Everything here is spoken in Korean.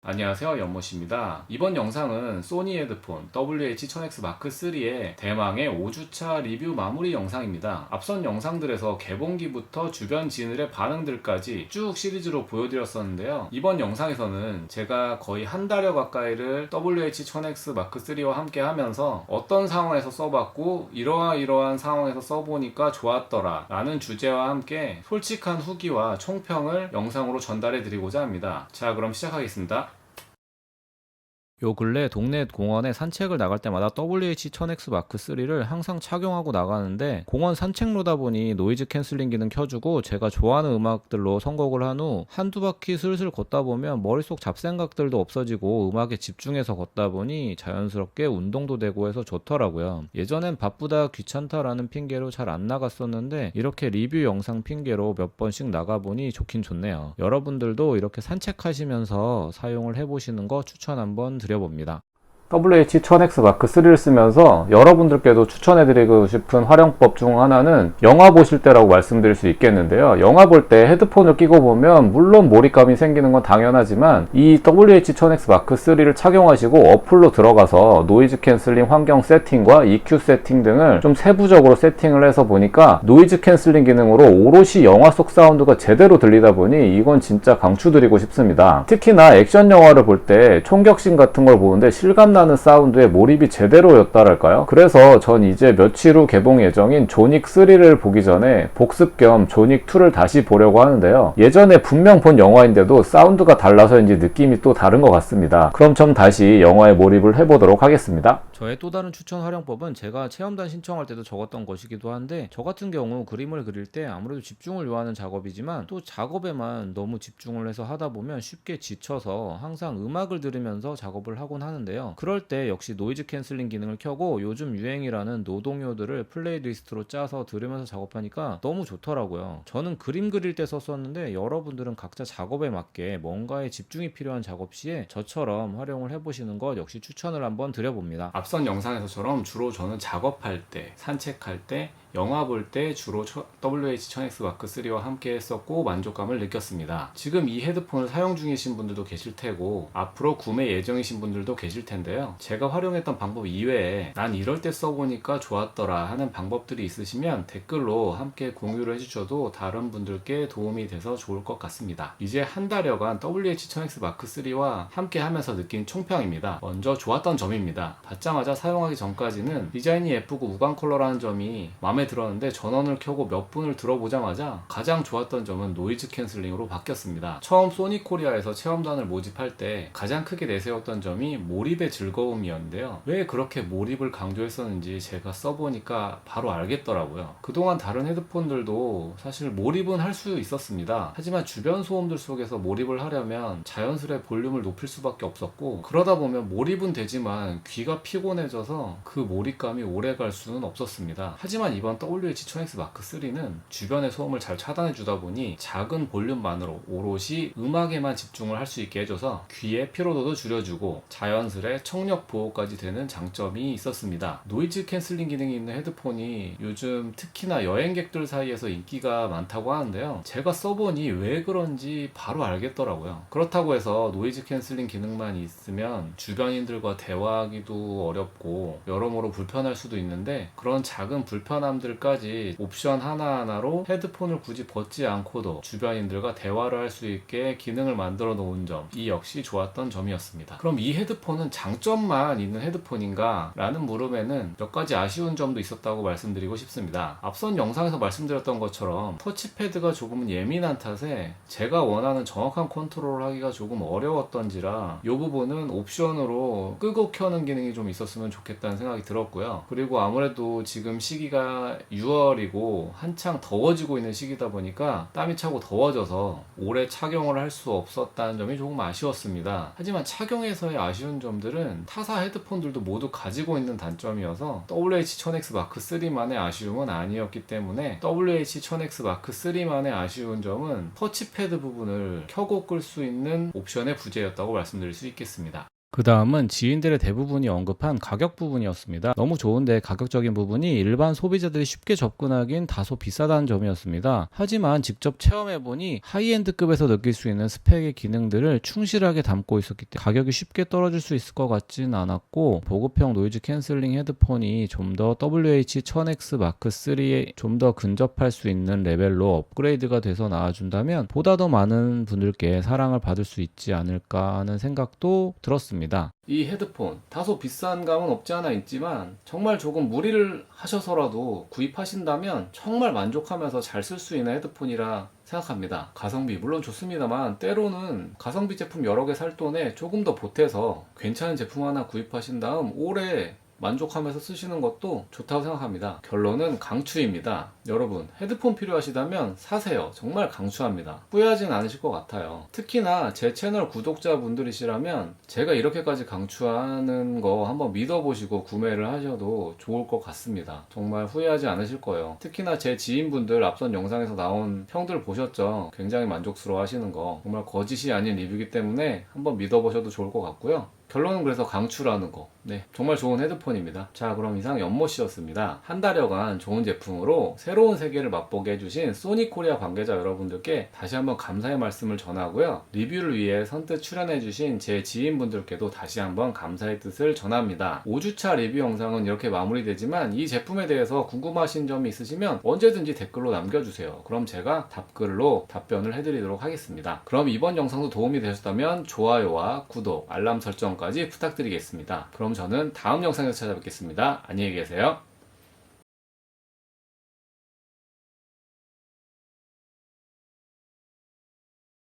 안녕하세요, 연못입니다. 이번 영상은 소니 헤드폰 WH-1000X 마크3의 대망의 5주차 리뷰 마무리 영상입니다. 앞선 영상들에서 개봉기부터 주변 지인들의 반응들까지 쭉 시리즈로 보여드렸었는데요. 이번 영상에서는 제가 거의 한 달여 가까이를 WH-1000X 마크3와 함께 하면서 어떤 상황에서 써봤고 이러한 상황에서 써보니까 좋았더라 라는 주제와 함께 솔직한 후기와 총평을 영상으로 전달해 드리고자 합니다. 자, 그럼 시작하겠습니다. 요 근래 동네 공원에 산책을 나갈 때마다 WH-1000X 마크3를 항상 착용하고 나가는데, 공원 산책로다 보니 노이즈 캔슬링 기능 켜주고 제가 좋아하는 음악들로 선곡을 한 후 한두 바퀴 슬슬 걷다 보면 머릿속 잡생각들도 없어지고 음악에 집중해서 걷다 보니 자연스럽게 운동도 되고 해서 좋더라고요. 예전엔 바쁘다 귀찮다라는 핑계로 잘 안 나갔었는데 이렇게 리뷰 영상 핑계로 몇 번씩 나가보니 좋긴 좋네요. 여러분들도 이렇게 산책하시면서 사용을 해보시는 거 추천 한번 드려봅니다. WH-1000X 마크3를 쓰면서 여러분들께도 추천해드리고 싶은 활용법 중 하나는 영화 보실 때라고 말씀드릴 수 있겠는데요. 영화 볼 때 헤드폰을 끼고 보면 물론 몰입감이 생기는 건 당연하지만 이 WH-1000X 마크3를 착용하시고 어플로 들어가서 노이즈 캔슬링 환경 세팅과 EQ 세팅 등을 좀 세부적으로 세팅을 해서 보니까 노이즈 캔슬링 기능으로 오롯이 영화 속 사운드가 제대로 들리다 보니 이건 진짜 강추드리고 싶습니다. 특히나 액션 영화를 볼 때 총격신 같은 걸 보는데 실감 나는 사운드에 몰입이 제대로였다랄까요? 그래서 전 이제 며칠 후 개봉 예정인 존윅 3를 보기 전에 복습 겸 존윅 2를 다시 보려고 하는데요. 예전에 분명 본 영화인데도 사운드가 달라서인지 느낌이 또 다른 것 같습니다. 그럼 전 다시 영화에 몰입을 해보도록 하겠습니다. 저의 또 다른 추천 활용법은 제가 체험단 신청할 때도 적었던 것이기도 한데, 저 같은 경우 그림을 그릴 때 아무래도 집중을 요하는 작업이지만 또 작업에만 너무 집중을 해서 하다 보면 쉽게 지쳐서 항상 음악을 들으면서 작업을 하곤 하는데요. 그럴 때 역시 노이즈 캔슬링 기능을 켜고 요즘 유행이라는 노동요들을 플레이리스트로 짜서 들으면서 작업하니까 너무 좋더라고요. 저는 그림 그릴 때 썼었는데 여러분들은 각자 작업에 맞게 뭔가에 집중이 필요한 작업 시에 저처럼 활용을 해보시는 것 역시 추천을 한번 드려봅니다. 앞선 영상에서처럼 주로 저는 작업할 때, 산책할 때, 영화 볼 때 주로 WH-1000X 마크3와 함께 했었고 만족감을 느꼈습니다. 지금 이 헤드폰을 사용 중이신 분들도 계실 테고 앞으로 구매 예정이신 분들도 계실 텐데요. 제가 활용했던 방법 이외에 난 이럴 때 써보니까 좋았더라 하는 방법들이 있으시면 댓글로 함께 공유를 해주셔도 다른 분들께 도움이 돼서 좋을 것 같습니다. 이제 한 달여간 WH-1000X 마크3와 함께 하면서 느낀 총평입니다. 먼저 좋았던 점입니다. 받자마자 사용하기 전까지는 디자인이 예쁘고 무광 컬러라는 점이 마음에 들었는데 전원을 켜고 몇 분을 들어보자마자 가장 좋았던 점은 노이즈 캔슬링으로 바뀌었습니다. 처음 소니 코리아에서 체험단을 모집할 때 가장 크게 내세웠던 점이 몰입의 즐거움이었는데요. 왜 그렇게 몰입을 강조했었는지 제가 써보니까 바로 알겠더라고요. 그동안 다른 헤드폰들도 사실 몰입은 할 수 있었습니다. 하지만 주변 소음들 속에서 몰입을 하려면 자연스레 볼륨을 높일 수밖에 없었고, 그러다 보면 몰입은 되지만 귀가 피곤해져서 그 몰입감이 오래 갈 수는 없었습니다. 하지만 이번 WH-1000X 마크3는 주변의 소음을 잘 차단해 주다 보니 작은 볼륨만으로 오롯이 음악에만 집중을 할 수 있게 해줘서 귀의 피로도도 줄여주고 자연스레 청력 보호까지 되는 장점이 있었습니다. 노이즈 캔슬링 기능이 있는 헤드폰이 요즘 특히나 여행객들 사이에서 인기가 많다고 하는데요. 제가 써보니 왜 그런지 바로 알겠더라고요. 그렇다고 해서 노이즈 캔슬링 기능만 있으면 주변인들과 대화하기도 어렵고 여러모로 불편할 수도 있는데, 그런 작은 불편함들까지 옵션 하나하나로 헤드폰을 굳이 벗지 않고도 주변인들과 대화를 할 수 있게 기능을 만들어 놓은 점, 이 역시 좋았던 점이었습니다. 그럼 이 헤드폰은 장점만 있는 헤드폰인가? 라는 물음에는 몇 가지 아쉬운 점도 있었다고 말씀드리고 싶습니다. 앞선 영상에서 말씀드렸던 것처럼 터치패드가 조금은 예민한 탓에 제가 원하는 정확한 컨트롤을 하기가 조금 어려웠던지라 이 부분은 옵션으로 끄고 켜는 기능이 좀 있었으면 좋겠다는 생각이 들었고요. 그리고 아무래도 지금 시기가 6월이고 한창 더워지고 있는 시기다 보니까 땀이 차고 더워져서 오래 착용을 할 수 없었다는 점이 조금 아쉬웠습니다. 하지만 착용에서의 아쉬운 점들은 타사 헤드폰들도 모두 가지고 있는 단점이어서 WH-1000X 마크3만의 아쉬움은 아니었기 때문에 WH-1000X 마크3만의 아쉬운 점은 터치패드 부분을 켜고 끌 수 있는 옵션의 부재였다고 말씀드릴 수 있겠습니다. 그 다음은 지인들의 대부분이 언급한 가격 부분이었습니다. 너무 좋은데 가격적인 부분이 일반 소비자들이 쉽게 접근하기엔 다소 비싸다는 점이었습니다. 하지만 직접 체험해보니 하이엔드급에서 느낄 수 있는 스펙의 기능들을 충실하게 담고 있었기 때문에 가격이 쉽게 떨어질 수 있을 것 같진 않았고, 보급형 노이즈 캔슬링 헤드폰이 좀 더 WH-1000X 마크 3에 좀 더 근접할 수 있는 레벨로 업그레이드가 돼서 나와준다면 보다 더 많은 분들께 사랑을 받을 수 있지 않을까 하는 생각도 들었습니다. 이 헤드폰 다소 비싼 감은 없지 않아 있지만 정말 조금 무리를 하셔서라도 구입하신다면 정말 만족하면서 잘 쓸 수 있는 헤드폰이라 생각합니다. 가성비 물론 좋습니다만 때로는 가성비 제품 여러 개 살 돈에 조금 더 보태서 괜찮은 제품 하나 구입하신 다음 오래 만족하면서 쓰시는 것도 좋다고 생각합니다. 결론은 강추입니다. 여러분, 헤드폰 필요하시다면 사세요. 정말 강추합니다. 후회하진 않으실 것 같아요. 특히나 제 채널 구독자분들이시라면 제가 이렇게까지 강추하는 거 한번 믿어보시고 구매를 하셔도 좋을 것 같습니다. 정말 후회하지 않으실 거예요. 특히나 제 지인분들 앞선 영상에서 나온 평들 보셨죠? 굉장히 만족스러워 하시는 거. 정말 거짓이 아닌 리뷰이기 때문에 한번 믿어보셔도 좋을 것 같고요. 결론은 그래서 강추라는 거. 네, 정말 좋은 헤드폰입니다. 자, 그럼 이상 연모씨였습니다. 한 달여간 좋은 제품으로 새로운 세계를 맛보게 해주신 소니코리아 관계자 여러분들께 다시 한번 감사의 말씀을 전하고요. 리뷰를 위해 선뜻 출연해주신 제 지인분들께도 다시 한번 감사의 뜻을 전합니다. 5주차 리뷰 영상은 이렇게 마무리되지만 이 제품에 대해서 궁금하신 점이 있으시면 언제든지 댓글로 남겨주세요. 그럼 제가 답글로 답변을 해드리도록 하겠습니다. 그럼 이번 영상도 도움이 되셨다면 좋아요와 구독, 알람 설정까지 부탁드리겠습니다. 그럼 저는 다음 영상에서 찾아뵙겠습니다. 안녕히 계세요.